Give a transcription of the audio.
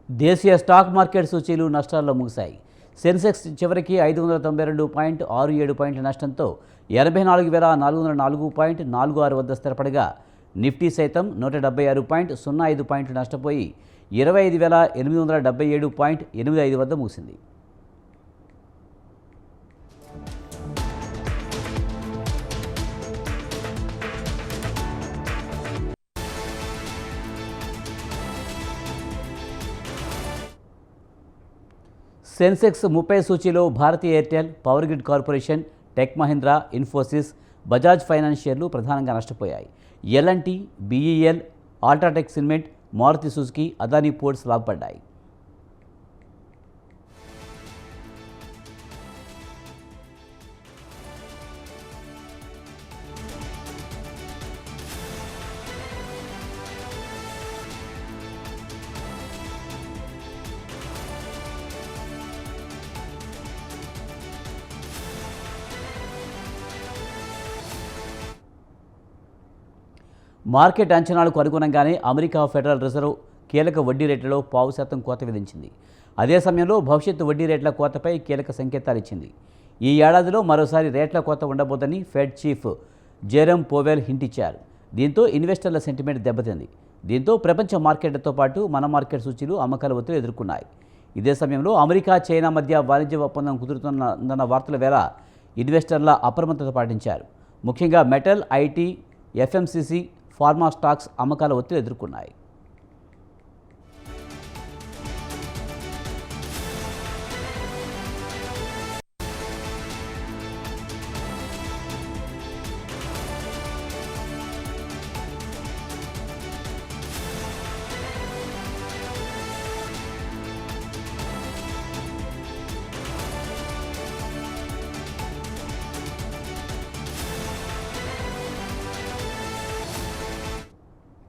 దేశీయ stock market సూచీలు నష్టాల్లో ముగిశాయి. సెన్సెక్స్ చివరికి 592.67 పాయింట్ల నష్టంతో 84,404.46 వద్ద స్థిరపడగా, నిఫ్టీ సైతం 176.05 పాయింట్లు నష్టపోయి 25,877.85 వద్ద ముగిసింది. సెన్సెక్స్ 30 సూచీలో Bharti Airtel, Power Grid Corporation, Tech Mahindra, Infosys, Bajaj Finance షేర్లు ప్రధానంగా నష్టపోయాయి. L and T, BEL, UltraTech Cement, Maruti Suzuki, Adani Ports లాభపడ్డాయి. మార్కెట్ అంచనాలకు అనుగుణంగానే అమెరికా ఫెడరల్ రిజర్వ్ కీలక వడ్డీ రేట్లలో 0.5% కోత విధించింది. అదే సమయంలో భవిష్యత్తు వడ్డీ రేట్ల కోతపై కీలక సంకేతాలు ఇచ్చింది. ఈ ఏడాదిలో మరోసారి రేట్ల కోత ఉండబోదని Fed chief Jerome Powell hint ఇచ్చారు. దీంతో ఇన్వెస్టర్ల సెంటిమెంట్ దెబ్బతింది. దీంతో ప్రపంచ మార్కెట్లతో పాటు మన మార్కెట్ సూచీలు అమ్మకాల ఒత్తిడి ఎదుర్కొన్నాయి. ఇదే సమయంలో అమెరికా, చైనా మధ్య వాణిజ్య ఒప్పందం కుదురుతున్న వార్తల వేళ ఇన్వెస్టర్ల అప్రమత్తత పాటించారు. ముఖ్యంగా మెటల్, ఐటీ, ఎఫ్ఎంసీసీ, ఫార్మా స్టాక్స్ అమ్మకాల ఒత్తిడి ఎదుర్కొన్నాయి.